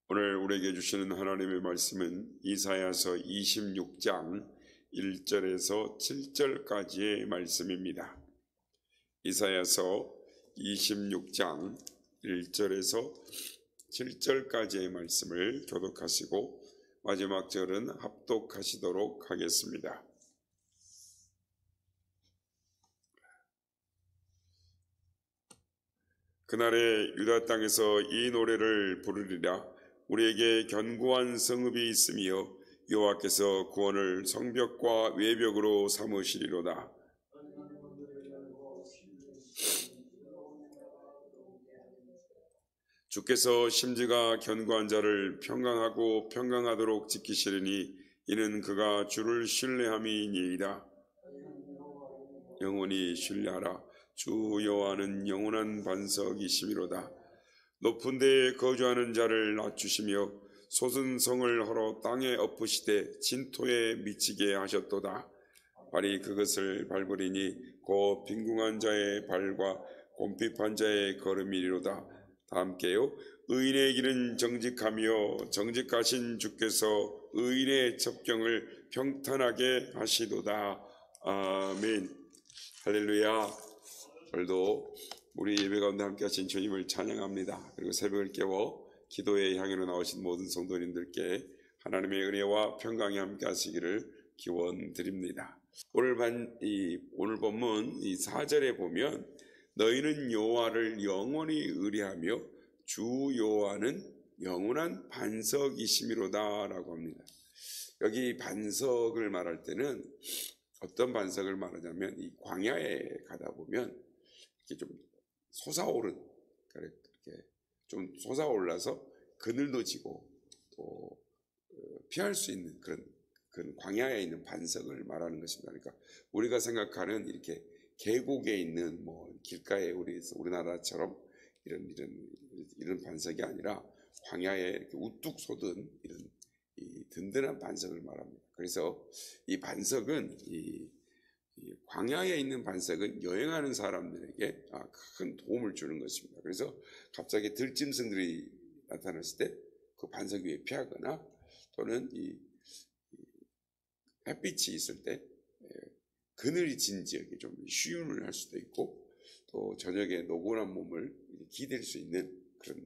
오늘 우리에게 주시는 하나님의 말씀은 이사야서 26장 1절에서 7절까지의 말씀입니다. 이사야서 26장 1절에서 7절까지의 말씀을 교독하시고 마지막 절은 합독하시도록 하겠습니다. 그날에 유다 땅에서 이 노래를 부르리라. 우리에게 견고한 성읍이 있으며 여호와께서 구원을 성벽과 외벽으로 삼으시리로다. 주께서 심지가 견고한 자를 평강하고 평강하도록 지키시리니 이는 그가 주를 신뢰함이니이다. 영원히 신뢰하라. 주 여호와는 영원한 반석이시미로다. 높은 데에 거주하는 자를 낮추시며 솟은 성을 헐어 땅에 엎으시되 진토에 미치게 하셨도다. 발이 그것을 밟으리니 곧 빈궁한 자의 발과 곰핍한 자의 걸음이리로다. 다 함께요. 의인의 길은 정직하며 정직하신 주께서 의인의 첩경을 평탄하게 하시도다. 아멘. 할렐루야. 오늘도 우리 예배 가운데 함께 하신 주님을 찬양합니다. 그리고 새벽을 깨워 기도의 향연으로 나오신 모든 성도님들께 하나님의 은혜와 평강이 함께 하시기를 기원드립니다. 오늘 본문 이 4절에 보면 너희는 여호와를 영원히 의뢰하며 주 여호와는 영원한 반석이시미로다 라고 합니다. 여기 반석을 말할 때는 어떤 반석을 말하냐면 이 광야에 가다 보면 이렇게 좀 솟아오른, 이렇게 좀 솟아올라서 그늘도 지고 또 피할 수 있는 그런 광야에 있는 반석을 말하는 것입니다. 그러니까 우리가 생각하는 이렇게 계곡에 있는 길가에 우리나라처럼 이런 반석이 아니라 광야에 이렇게 우뚝 솟은 이런 이 든든한 반석을 말합니다. 그래서 이 반석은 이 광야에 있는 반석은 여행하는 사람들에게 큰 도움을 주는 것입니다. 그래서 갑자기 들짐승들이 나타났을 때 그 반석 위에 피하거나 또는 이 햇빛이 있을 때 그늘이 진 지역에 좀 쉬운을 할 수도 있고 또 저녁에 노곤한 몸을 기댈 수 있는 그런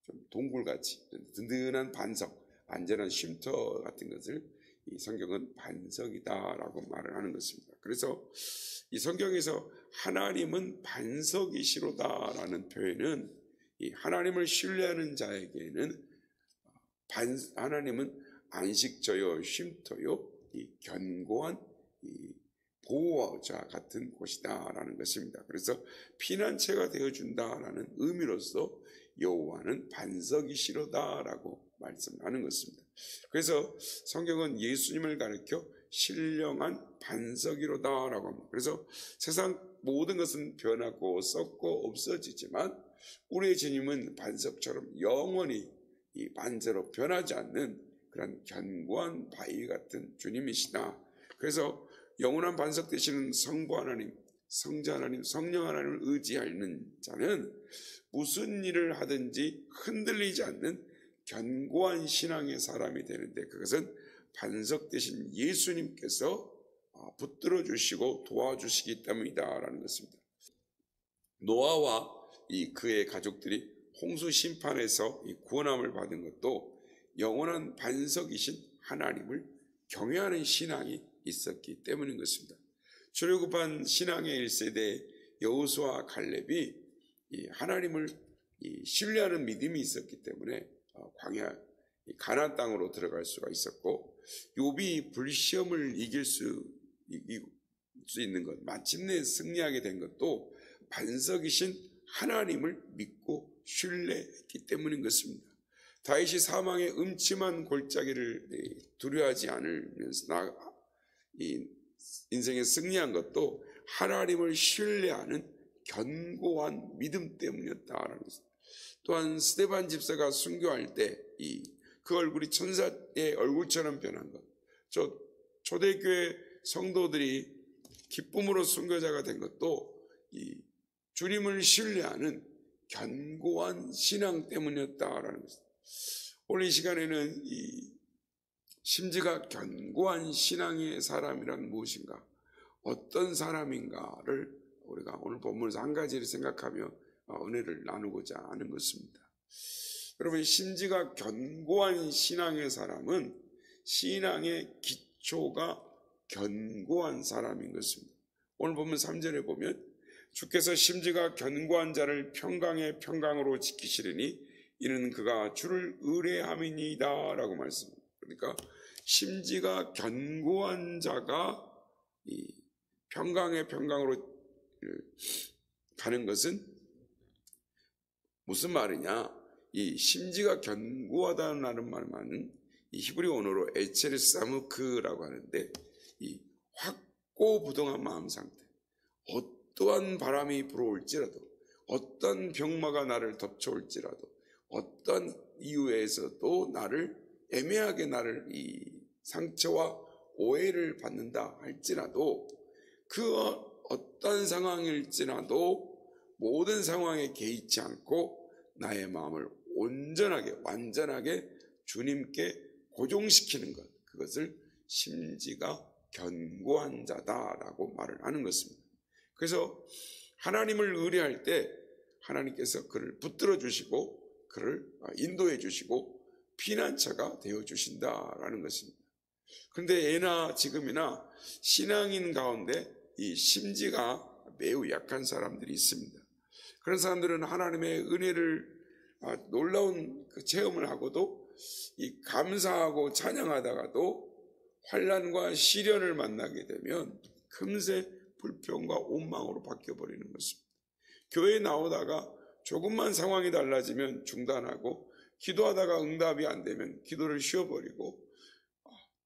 좀 동굴같이 든든한 반석, 안전한 쉼터 같은 것을 이 성경은 반석이다라고 말을 하는 것입니다. 그래서 이 성경에서 하나님은 반석이시로다라는 표현은 이 하나님을 신뢰하는 자에게는 하나님은 안식처요, 쉼터요, 이 견고한 이 보호자 같은 곳이다라는 것입니다. 그래서 피난처가 되어준다라는 의미로서 여호와는 반석이시로다라고 말씀하는 것입니다. 그래서 성경은 예수님을 가리켜 신령한 반석이로다라고 합니다. 그래서 세상 모든 것은 변하고 썩고 없어지지만 우리의 주님은 반석처럼 영원히 이 반석으로 변하지 않는 그런 견고한 바위 같은 주님이시다. 그래서 영원한 반석 되시는 성부 하나님, 성자 하나님, 성령 하나님을 의지하는 자는 무슨 일을 하든지 흔들리지 않는 견고한 신앙의 사람이 되는데 그것은 반석 되신 예수님께서 붙들어 주시고 도와주시기 때문이다라는 것입니다. 노아와 그의 가족들이 홍수 심판에서 구원함을 받은 것도 영원한 반석이신 하나님을 경외하는 신앙이 있었기 때문인 것입니다. 출애굽한 신앙의 1세대 여호수아 갈렙이 하나님을 신뢰하는 믿음이 있었기 때문에 광야 가나안 땅으로 들어갈 수가 있었고 욥이 불시험을 이길 수 있는 것, 마침내 승리하게 된 것도 반석이신 하나님을 믿고 신뢰했기 때문인 것입니다. 다윗이 사망의 음침한 골짜기를 두려워하지 않으면서 인생에 승리한 것도 하나님을 신뢰하는 견고한 믿음 때문이었다라는 것입니다. 또한 스데반 집사가 순교할 때 그 얼굴이 천사의 얼굴처럼 변한 것, 초대교회 성도들이 기쁨으로 순교자가 된 것도 주님을 신뢰하는 견고한 신앙 때문이었다라는 것입니다. 오늘 이 시간에는 이 심지가 견고한 신앙의 사람이란 무엇인가, 어떤 사람인가를 우리가 오늘 본문에서 한 가지를 생각하며 은혜를 나누고자 하는 것입니다. 여러분, 심지가 견고한 신앙의 사람은 신앙의 기초가 견고한 사람인 것입니다. 오늘 보면 3절에 보면 주께서 심지가 견고한 자를 평강의 평강으로 지키시리니 이는 그가 주를 의뢰함이니이다 라고 말씀합니다. 그러니까 심지가 견고한 자가 이 평강의 평강으로 가는 것은 무슨 말이냐? 이 심지가 견고하다는 말은 이 히브리 언어로 에체르 사무크라고 하는데, 이 확고부동한 마음 상태, 어떠한 바람이 불어올지라도, 어떤 병마가 나를 덮쳐올지라도, 어떤 이유에서도 애매하게 나를 이 상처와 오해를 받는다 할지라도, 그 어떤 상황일지라도 모든 상황에 개의치 않고 나의 마음을 온전하게 완전하게 주님께 고정시키는 것, 그것을 심지가 견고한 자다라고 말을 하는 것입니다. 그래서 하나님을 의뢰할 때 하나님께서 그를 붙들어 주시고 그를 인도해 주시고 피난처가 되어 주신다라는 것입니다. 그런데 예나 지금이나 신앙인 가운데 이 심지가 매우 약한 사람들이 있습니다. 그런 사람들은 하나님의 은혜를 놀라운 그 체험을 하고도 이 감사하고 찬양하다가도 환난과 시련을 만나게 되면 금세 불평과 원망으로 바뀌어버리는 것입니다. 교회에 나오다가 조금만 상황이 달라지면 중단하고, 기도하다가 응답이 안 되면 기도를 쉬어버리고,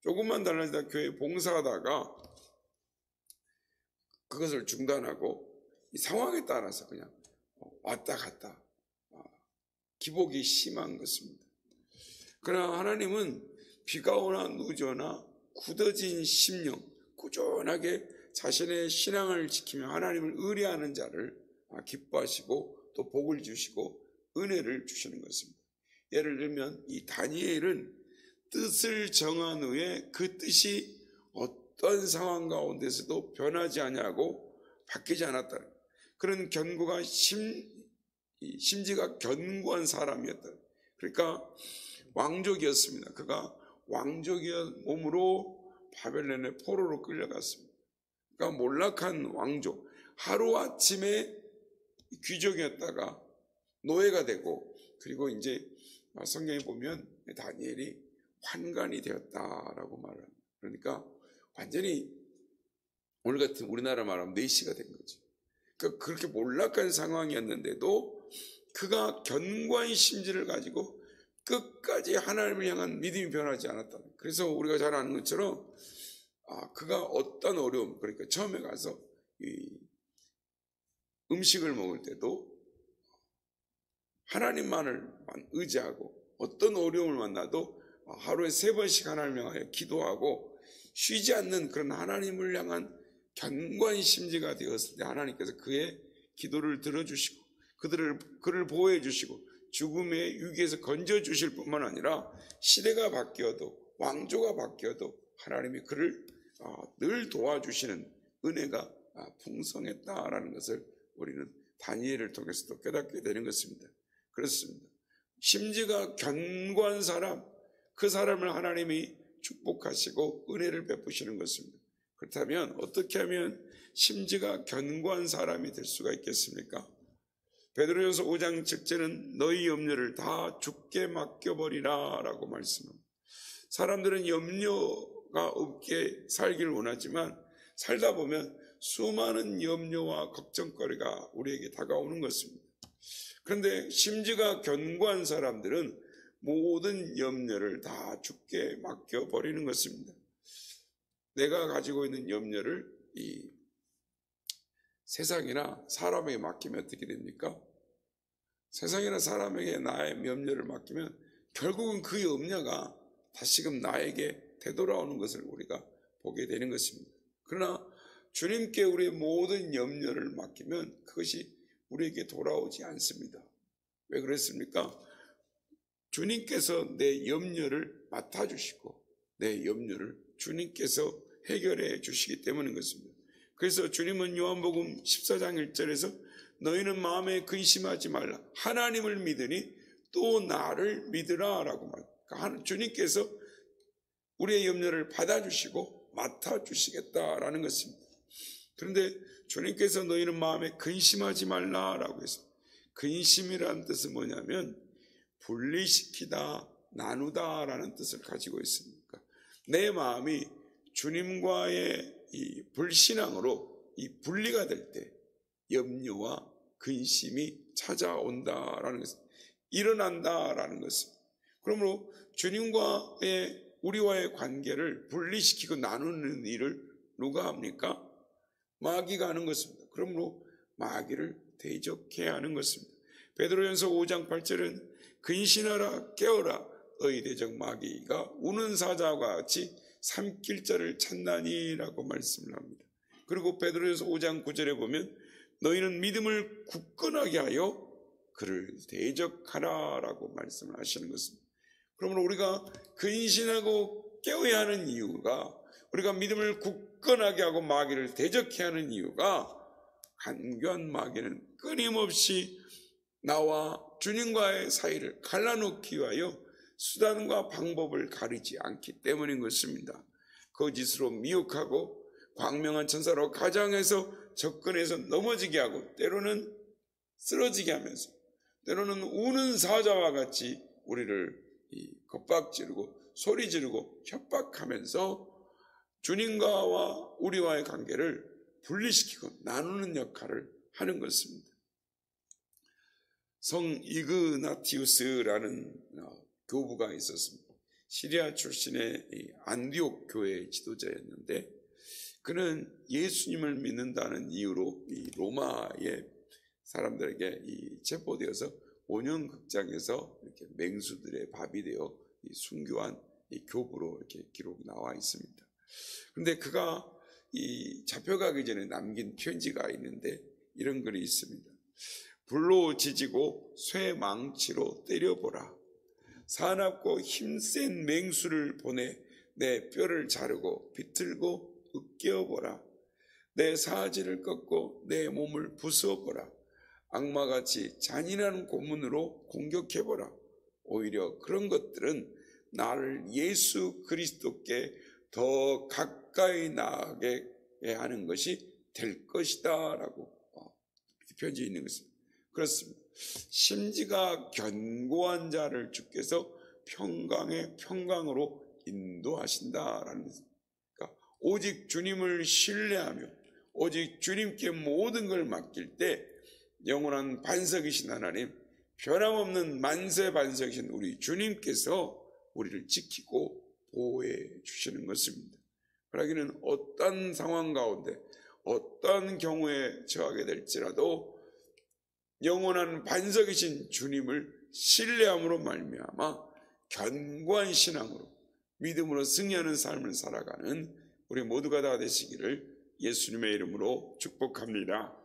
조금만 달라지다 교회 봉사하다가 그것을 중단하고, 이 상황에 따라서 그냥 왔다 갔다 기복이 심한 것입니다. 그러나 하나님은 비가 오나 누지 오나 굳어진 심령, 꾸준하게 자신의 신앙을 지키며 하나님을 의뢰하는 자를 기뻐하시고 또 복을 주시고 은혜를 주시는 것입니다. 예를 들면 이 다니엘은 뜻을 정한 후에 그 뜻이 어떤 상황 가운데서도 변하지 아니하고 바뀌지 않았다. 그런 견고가 심지가 견고한 사람이었다. 그러니까 왕족이었습니다. 그가 왕족의 몸으로 바벨론의 포로로 끌려갔습니다. 그러니까 몰락한 왕족, 하루아침에 귀족이었다가 노예가 되고, 그리고 이제 성경에 보면 다니엘이 환관이 되었다라고 말합니다. 그러니까 완전히 오늘 같은 우리나라 말하면 내시가 된 거죠. 그러니까 그렇게 몰락한 상황이었는데도 그가 견고한 심지를 가지고 끝까지 하나님을 향한 믿음이 변하지 않았다. 그래서 우리가 잘 아는 것처럼 그가 어떤 어려움, 그러니까 처음에 가서 이 음식을 먹을 때도 하나님만을 의지하고, 어떤 어려움을 만나도 하루에 3번씩 하나님을 향하여 기도하고 쉬지 않는 그런 하나님을 향한 견고한 심지가 되었을 때 하나님께서 그의 기도를 들어주시고 그를 보호해 주시고 죽음의 위기에서 건져주실 뿐만 아니라 시대가 바뀌어도 왕조가 바뀌어도 하나님이 그를 늘 도와주시는 은혜가 풍성했다라는 것을 우리는 다니엘을 통해서도 깨닫게 되는 것입니다. 그렇습니다. 심지가 견고한 사람, 그 사람을 하나님이 축복하시고 은혜를 베푸시는 것입니다. 그렇다면 어떻게 하면 심지가 견고한 사람이 될 수가 있겠습니까? 베드로전서 5장 7절은 너희 염려를 다 주께 맡겨버리라 라고 말씀합니다. 사람들은 염려가 없게 살기를 원하지만 살다 보면 수많은 염려와 걱정거리가 우리에게 다가오는 것입니다. 그런데 심지가 견고한 사람들은 모든 염려를 다 주께 맡겨버리는 것입니다. 내가 가지고 있는 염려를 이 세상이나 사람에게 맡기면 어떻게 됩니까? 세상이나 사람에게 나의 염려를 맡기면 결국은 그 염려가 다시금 나에게 되돌아오는 것을 우리가 보게 되는 것입니다. 그러나 주님께 우리의 모든 염려를 맡기면 그것이 우리에게 돌아오지 않습니다. 왜 그랬습니까? 주님께서 내 염려를 맡아주시고 내 염려를 주님께서 해결해 주시기 때문인 것입니다. 그래서 주님은 요한복음 14장 1절에서 너희는 마음에 근심하지 말라. 하나님을 믿으니 또 나를 믿으라 라고 말합니다. 주님께서 우리의 염려를 받아주시고 맡아주시겠다라는 것입니다. 그런데 주님께서 너희는 마음에 근심하지 말라라고 했습니다. 근심이라는 뜻은 뭐냐면 분리시키다, 나누다라는 뜻을 가지고 있습니다. 내 마음이 주님과의 이 불신앙으로 이 분리가 될 때 염려와 근심이 찾아온다라는 것입니다. 일어난다라는 것입니다. 그러므로 주님과의 우리와의 관계를 분리시키고 나누는 일을 누가 합니까? 마귀가 하는 것입니다. 그러므로 마귀를 대적해야 하는 것입니다. 베드로전서 5장 8절은 근신하라 깨어라 너희 대적 마귀가 우는 사자와 같이 삼킬 자를 찾나니라고 말씀을 합니다. 그리고 베드로전서 5장 9절에 보면 너희는 믿음을 굳건하게 하여 그를 대적하라라고 말씀을 하시는 것입니다. 그러므로 우리가 근신하고 깨어야 하는 이유가, 우리가 믿음을 굳건하게 하고 마귀를 대적해야 하는 이유가, 간교한 마귀는 끊임없이 나와 주님과의 사이를 갈라놓기 위하여 수단과 방법을 가리지 않기 때문인 것입니다. 거짓으로 미혹하고 광명한 천사로 가장해서 접근해서 넘어지게 하고 때로는 쓰러지게 하면서 때로는 우는 사자와 같이 우리를 겁박지르고 소리 지르고 협박하면서 주님과와 우리와의 관계를 분리시키고 나누는 역할을 하는 것입니다. 성 이그나티우스라는 교부가 있었습니다. 시리아 출신의 안디옥 교회의 지도자였는데 그는 예수님을 믿는다는 이유로 이 로마의 사람들에게 체포되어서 5년 극장에서 이렇게 맹수들의 밥이 되어 순교한 교부로 이렇게 기록이 나와 있습니다. 그런데 그가 잡혀가기 전에 남긴 편지가 있는데 이런 글이 있습니다. 불로 지지고 쇠망치로 때려보라. 사납고 힘센 맹수를 보내 내 뼈를 자르고 비틀고 으깨어보라. 내 사지를 꺾고 내 몸을 부수어보라. 악마같이 잔인한 고문으로 공격해보라. 오히려 그런 것들은 나를 예수 그리스도께 더 가까이 나가게 하는 것이 될 것이다 라고 편지에 있는 것입니다. 그렇습니다. 심지가 견고한 자를 주께서 평강의 평강으로 인도하신다라는 것입니다. 그러니까 오직 주님을 신뢰하며 오직 주님께 모든 걸 맡길 때 영원한 반석이신 하나님, 변함없는 만세 반석이신 우리 주님께서 우리를 지키고 보호해 주시는 것입니다. 그러기는 어떤 상황 가운데 어떤 경우에 처하게 될지라도 영원한 반석이신 주님을 신뢰함으로 말미암아 견고한 신앙으로 믿음으로 승리하는 삶을 살아가는 우리 모두가 다 되시기를 예수님의 이름으로 축복합니다.